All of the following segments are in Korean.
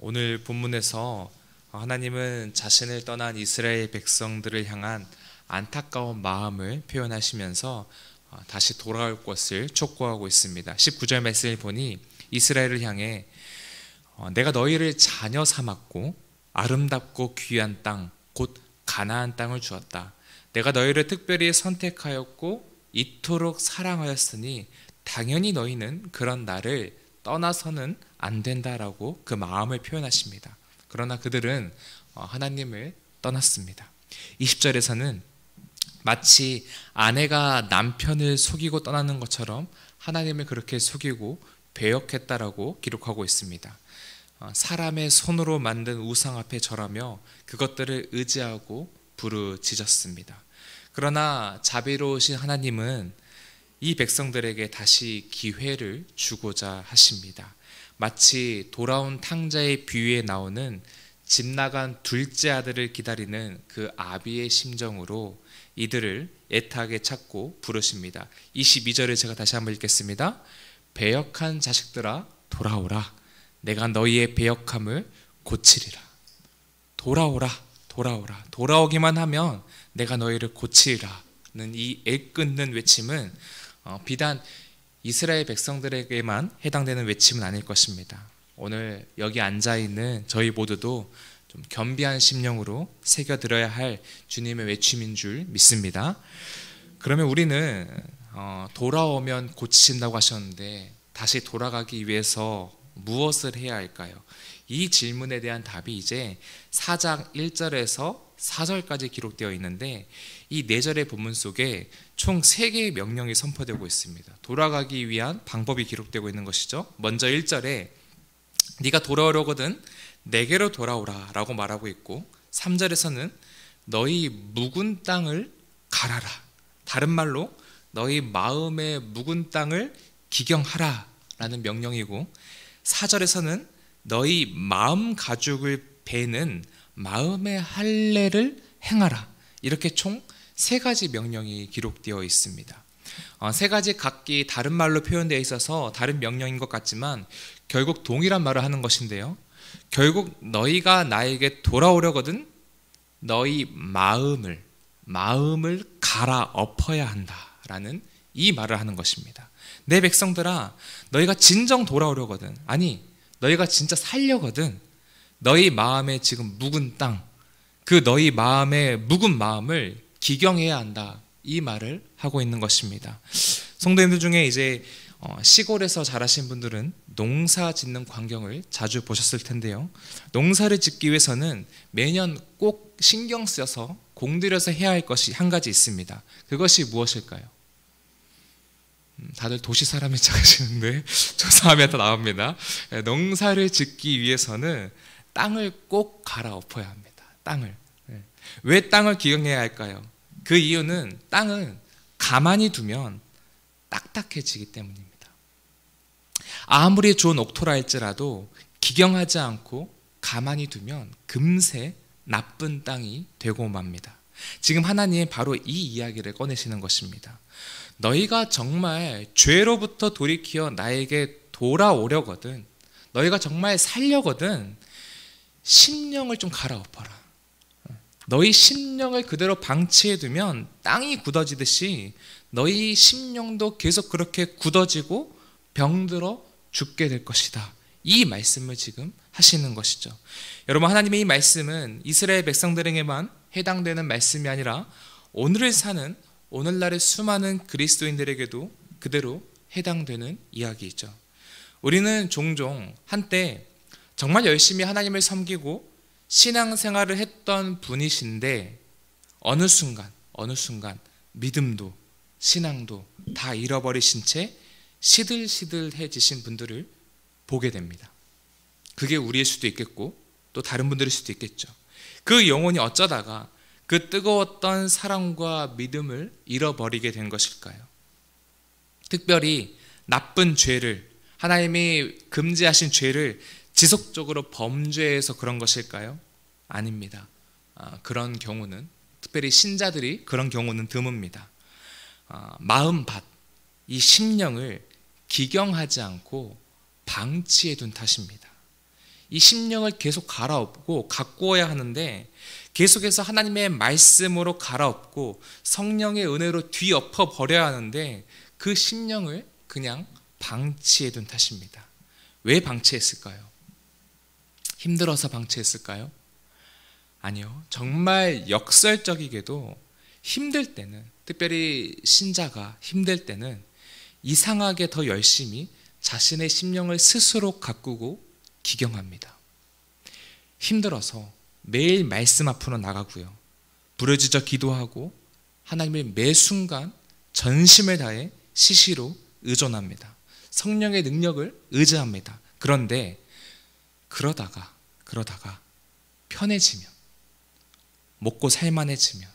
오늘 본문에서 하나님은 자신을 떠난 이스라엘 백성들을 향한 안타까운 마음을 표현하시면서 다시 돌아올 것을 촉구하고 있습니다. 19절 말씀을 보니 이스라엘을 향해 내가 너희를 자녀 삼았고 아름답고 귀한 땅 곧 가나안 땅을 주었다. 내가 너희를 특별히 선택하였고 이토록 사랑하였으니 당연히 너희는 그런 나를 떠나서는 안 된다라고 그 마음을 표현하십니다. 그러나 그들은 하나님을 떠났습니다. 20절에서는 마치 아내가 남편을 속이고 떠나는 것처럼 하나님을 그렇게 속이고 배역했다라고 기록하고 있습니다. 사람의 손으로 만든 우상 앞에 절하며 그것들을 의지하고 부르짖었습니다. 그러나 자비로우신 하나님은 이 백성들에게 다시 기회를 주고자 하십니다. 마치 돌아온 탕자의 비유에 나오는 집 나간 둘째 아들을 기다리는 그 아비의 심정으로 이들을 애타게 찾고 부르십니다. 22절을 제가 다시 한번 읽겠습니다. 배역한 자식들아 돌아오라. 내가 너희의 배역함을 고치리라. 돌아오라. 돌아오라. 돌아오기만 하면 내가 너희를 고치리라는 이 애끓는 외침은 비단 이스라엘 백성들에게만 해당되는 외침은 아닐 것입니다. 오늘 여기 앉아있는 저희 모두도 좀 겸비한 심령으로 새겨들어야 할 주님의 외침인 줄 믿습니다. 그러면 우리는 돌아오면 고치신다고 하셨는데 다시 돌아가기 위해서 무엇을 해야 할까요? 이 질문에 대한 답이 이제 4장 1절에서 4절까지 기록되어 있는데 이 4절의 본문 속에 총 3개의 명령이 선포되고 있습니다. 돌아가기 위한 방법이 기록되고 있는 것이죠. 먼저 1절에 네가 돌아오려거든 내게로 돌아오라 라고 말하고 있고 3절에서는 너희 묵은 땅을 갈아라. 다른 말로 너희 마음의 묵은 땅을 기경하라 라는 명령이고 4절에서는 너희 마음 가죽을 베는 마음의 할례를 행하라. 이렇게 총 3가지 명령이 기록되어 있습니다. 3가지 각기 다른 말로 표현되어 있어서 다른 명령인 것 같지만 결국 동일한 말을 하는 것인데요. 결국 너희가 나에게 돌아오려거든 너희 마음을 갈아엎어야 한다라는 이 말을 하는 것입니다. 내 백성들아 너희가 진정 돌아오려거든 아니 너희가 진짜 살려거든 너희 마음에 지금 묵은 땅 그 너희 마음의 묵은 마음을 기경해야 한다 이 말을 하고 있는 것입니다. 성도님들 중에 이제 시골에서 자라신 분들은 농사 짓는 광경을 자주 보셨을 텐데요. 농사를 짓기 위해서는 매년 꼭 신경 쓰여서 공들여서 해야 할 것이 한 가지 있습니다. 그것이 무엇일까요? 다들 도시 사람이 찾으시는데 조사하면 다 나옵니다. 농사를 짓기 위해서는 땅을 꼭 갈아엎어야 합니다. 땅을. 왜 땅을 기경해야 할까요? 그 이유는 땅은 가만히 두면 딱딱해지기 때문입니다. 아무리 좋은 옥토라 할지라도 기경하지 않고 가만히 두면 금세 나쁜 땅이 되고 맙니다. 지금 하나님은 바로 이 이야기를 꺼내시는 것입니다. 너희가 정말 죄로부터 돌이켜 나에게 돌아오려거든 너희가 정말 살려거든 심령을 좀 갈아엎어라. 너희 심령을 그대로 방치해두면 땅이 굳어지듯이 너희 심령도 계속 그렇게 굳어지고 병들어 죽게 될 것이다. 이 말씀을 지금 하시는 것이죠. 여러분 하나님의 이 말씀은 이스라엘 백성들에게만 해당되는 말씀이 아니라 오늘을 사는 오늘날의 수많은 그리스도인들에게도 그대로 해당되는 이야기이죠. 우리는 종종 한때 정말 열심히 하나님을 섬기고 신앙생활을 했던 분이신데 어느 순간 믿음도 신앙도 다 잃어버리신 채 시들시들해지신 분들을 보게 됩니다. 그게 우리일 수도 있겠고 또 다른 분들일 수도 있겠죠. 그 영혼이 어쩌다가 그 뜨거웠던 사랑과 믿음을 잃어버리게 된 것일까요? 특별히 나쁜 죄를 하나님이 금지하신 죄를 지속적으로 범죄해서 그런 것일까요? 아닙니다. 그런 경우는 특별히 신자들이 그런 경우는 드뭅니다. 마음밭, 이 심령을 기경하지 않고 방치해 둔 탓입니다. 이 심령을 계속 갈아엎고 가꾸어야 하는데 계속해서 하나님의 말씀으로 갈아엎고 성령의 은혜로 뒤엎어 버려야 하는데 그 심령을 그냥 방치해 둔 탓입니다. 왜 방치했을까요? 힘들어서 방치했을까요? 아니요. 정말 역설적이게도 힘들 때는, 특별히 신자가 힘들 때는 이상하게 더 열심히 자신의 심령을 스스로 가꾸고 기경합니다. 힘들어서 매일 말씀 앞으로 나가고요. 부르짖어 기도하고 하나님을 매 순간 전심을 다해 시시로 의존합니다. 성령의 능력을 의지합니다. 그런데 그러다가 편해지면, 먹고 살만해지면,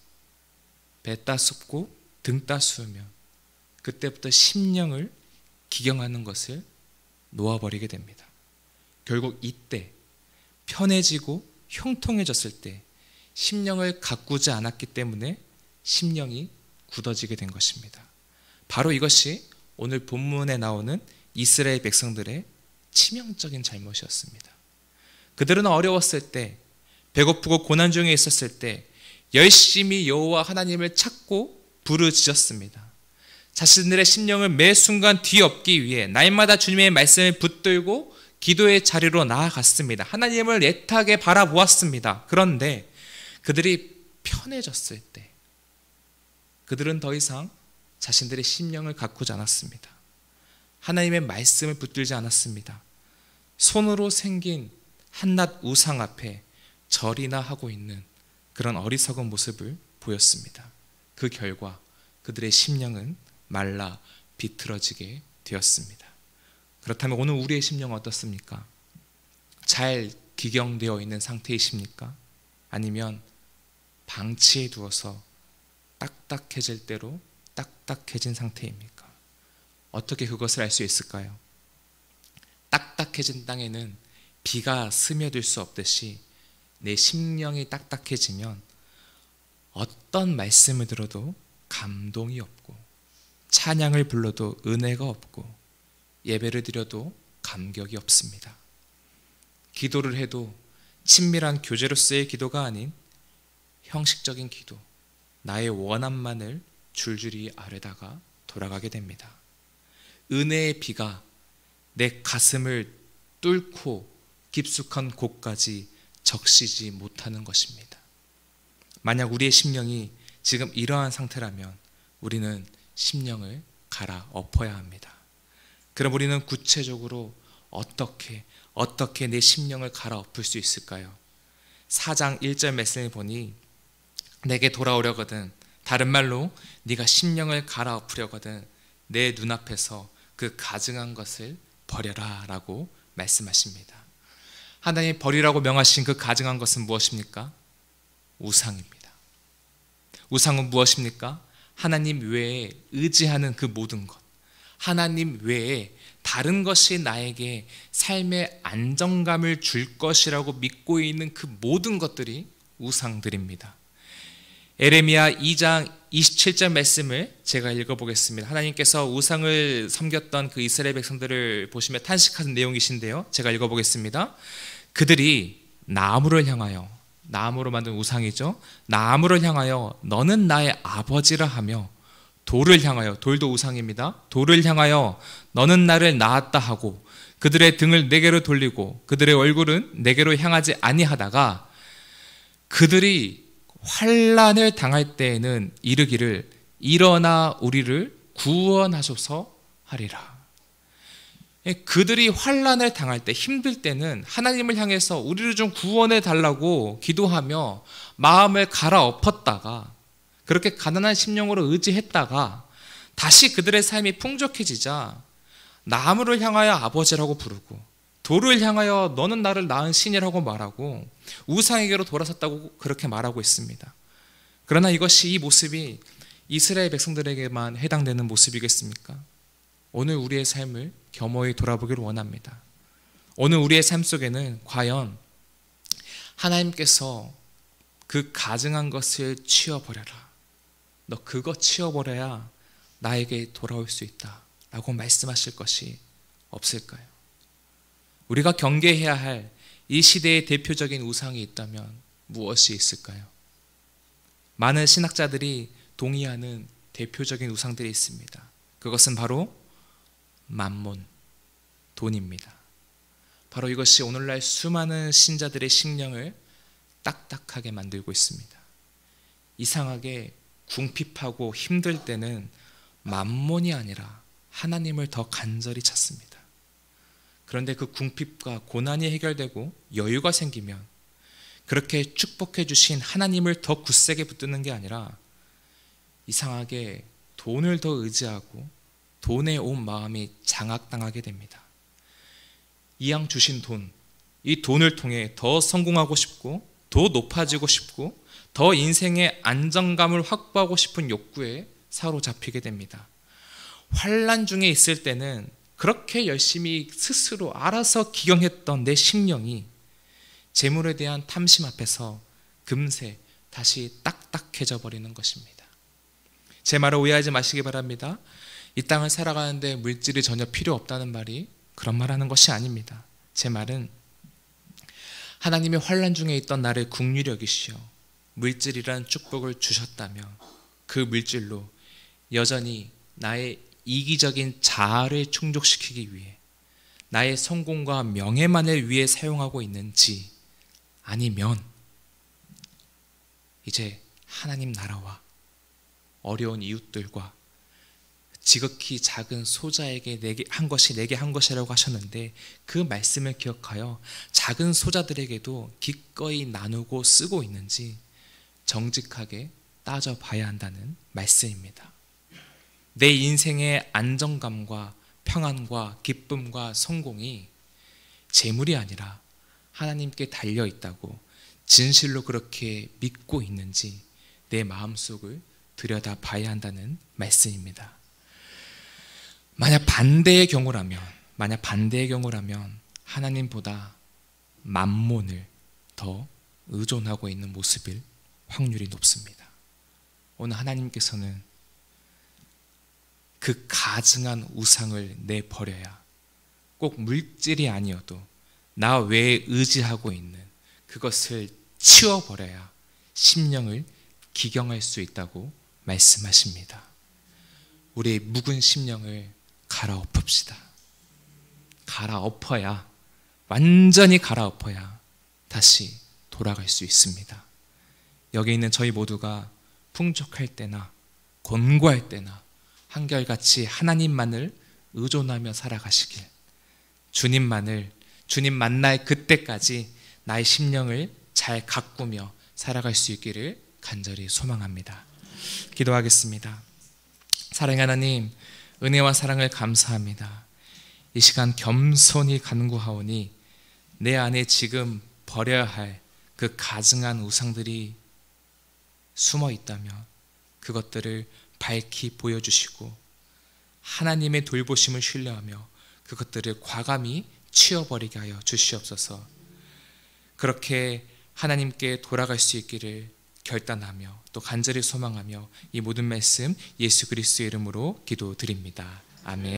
배 따숩고 등 따스우면 그때부터 심령을 기경하는 것을 놓아버리게 됩니다. 결국 이때 편해지고 형통해졌을 때 심령을 가꾸지 않았기 때문에 심령이 굳어지게 된 것입니다. 바로 이것이 오늘 본문에 나오는 이스라엘 백성들의 치명적인 잘못이었습니다. 그들은 어려웠을 때, 배고프고 고난 중에 있었을 때 열심히 여호와 하나님을 찾고 부르짖었습니다. 자신들의 심령을 매 순간 뒤엎기 위해 날마다 주님의 말씀을 붙들고 기도의 자리로 나아갔습니다. 하나님을 애타게 바라보았습니다. 그런데 그들이 편해졌을 때 그들은 더 이상 자신들의 심령을 가꾸지 않았습니다. 하나님의 말씀을 붙들지 않았습니다. 손으로 생긴 한낱 우상 앞에 절이나 하고 있는 그런 어리석은 모습을 보였습니다. 그 결과 그들의 심령은 말라 비틀어지게 되었습니다. 그렇다면 오늘 우리의 심령은 어떻습니까? 잘 기경되어 있는 상태이십니까? 아니면 방치해 두어서 딱딱해질 대로 딱딱해진 상태입니까? 어떻게 그것을 알 수 있을까요? 딱딱해진 땅에는 비가 스며들 수 없듯이 내 심령이 딱딱해지면 어떤 말씀을 들어도 감동이 없고, 찬양을 불러도 은혜가 없고, 예배를 드려도 감격이 없습니다. 기도를 해도 친밀한 교제로서의 기도가 아닌 형식적인 기도, 나의 원함만을 줄줄이 아뢰다가 돌아가게 됩니다. 은혜의 비가 내 가슴을 뚫고 깊숙한 곳까지 적시지 못하는 것입니다. 만약 우리의 심령이 지금 이러한 상태라면 우리는 심령을 갈아엎어야 합니다. 그럼 우리는 구체적으로 어떻게 내 심령을 갈아엎을 수 있을까요? 4장 1절 말씀을 보니 내게 돌아오려거든, 다른 말로 네가 심령을 갈아엎으려거든 내 눈앞에서 그 가증한 것을 버려라 라고 말씀하십니다. 하나님이 버리라고 명하신 그 가증한 것은 무엇입니까? 우상입니다. 우상은 무엇입니까? 하나님 외에 의지하는 그 모든 것, 하나님 외에 다른 것이 나에게 삶의 안정감을 줄 것이라고 믿고 있는 그 모든 것들이 우상들입니다. 에레미야 2장 27절 말씀을 제가 읽어보겠습니다. 하나님께서 우상을 섬겼던 그 이스라엘 백성들을 보시며 탄식하는 내용이신데요, 제가 읽어보겠습니다. 그들이 나무를 향하여, 나무로 만든 우상이죠, 나무를 향하여 너는 나의 아버지라 하며, 돌을 향하여, 돌도 우상입니다, 돌을 향하여 너는 나를 낳았다 하고 그들의 등을 내게로 돌리고 그들의 얼굴은 내게로 향하지 아니하다가 그들이 환난을 당할 때에는 이르기를 일어나 우리를 구원하소서 하리라. 그들이 환난을 당할 때, 힘들 때는 하나님을 향해서 우리를 좀 구원해 달라고 기도하며 마음을 갈아엎었다가, 그렇게 가난한 심령으로 의지했다가 다시 그들의 삶이 풍족해지자 나무를 향하여 아버지라고 부르고 돌을 향하여 너는 나를 낳은 신이라고 말하고 우상에게로 돌아섰다고 그렇게 말하고 있습니다. 그러나 이것이, 이 모습이 이스라엘 백성들에게만 해당되는 모습이겠습니까? 오늘 우리의 삶을 겸허히 돌아보기를 원합니다. 오늘 우리의 삶 속에는 과연 하나님께서 그 가증한 것을 치워버려라, 너 그거 치워버려야 나에게 돌아올 수 있다 라고 말씀하실 것이 없을까요? 우리가 경계해야 할 이 시대의 대표적인 우상이 있다면 무엇이 있을까요? 많은 신학자들이 동의하는 대표적인 우상들이 있습니다. 그것은 바로 만몬, 돈입니다. 바로 이것이 오늘날 수많은 신자들의 심령을 딱딱하게 만들고 있습니다. 이상하게 궁핍하고 힘들 때는 만몬이 아니라 하나님을 더 간절히 찾습니다. 그런데 그 궁핍과 고난이 해결되고 여유가 생기면 그렇게 축복해 주신 하나님을 더 굳세게 붙드는 게 아니라 이상하게 돈을 더 의지하고 돈에 온 마음이 장악당하게 됩니다. 이왕 주신 돈, 이 돈을 통해 더 성공하고 싶고 더 높아지고 싶고 더 인생의 안정감을 확보하고 싶은 욕구에 사로잡히게 됩니다. 환난 중에 있을 때는 그렇게 열심히 스스로 알아서 기경했던 내 심령이 재물에 대한 탐심 앞에서 금세 다시 딱딱해져 버리는 것입니다. 제 말을 오해하지 마시기 바랍니다. 이 땅을 살아가는데 물질이 전혀 필요 없다는 말이 그런 말하는 것이 아닙니다. 제 말은 하나님의 환난 중에 있던 나를 긍휼히 여기시어 물질이란 축복을 주셨다면 그 물질로 여전히 나의 이기적인 자아를 충족시키기 위해 나의 성공과 명예만을 위해 사용하고 있는지, 아니면 이제 하나님 나라와 어려운 이웃들과 지극히 작은 소자에게 내게 한 것이라고 하셨는데, 그 말씀을 기억하여 작은 소자들에게도 기꺼이 나누고 쓰고 있는지 정직하게 따져봐야 한다는 말씀입니다. 내 인생의 안정감과 평안과 기쁨과 성공이 재물이 아니라 하나님께 달려있다고 진실로 그렇게 믿고 있는지 내 마음속을 들여다봐야 한다는 말씀입니다. 만약 반대의 경우라면 하나님보다 만몬을 더 의존하고 있는 모습일 확률이 높습니다. 오늘 하나님께서는 그 가증한 우상을 내버려야, 꼭 물질이 아니어도 나 외에 의지하고 있는 그것을 치워버려야 심령을 기경할 수 있다고 말씀하십니다. 우리의 묵은 심령을 갈아엎읍시다. 갈아엎어야, 완전히 갈아엎어야 다시 돌아갈 수 있습니다. 여기 있는 저희 모두가 풍족할 때나 곤고할 때나 한결같이 하나님만을 의존하며 살아가시길, 주님 만날 그때까지 나의 심령을 잘 가꾸며 살아갈 수 있기를 간절히 소망합니다. 기도하겠습니다. 사랑의 하나님, 은혜와 사랑을 감사합니다. 이 시간 겸손히 간구하오니 내 안에 지금 버려야 할 그 가증한 우상들이 숨어 있다면 그것들을 밝히 보여주시고 하나님의 돌보심을 신뢰하며 그것들을 과감히 치워버리게 하여 주시옵소서. 그렇게 하나님께 돌아갈 수 있기를 결단하며 또 간절히 소망하며 이 모든 말씀 예수 그리스도의 이름으로 기도드립니다. 아멘.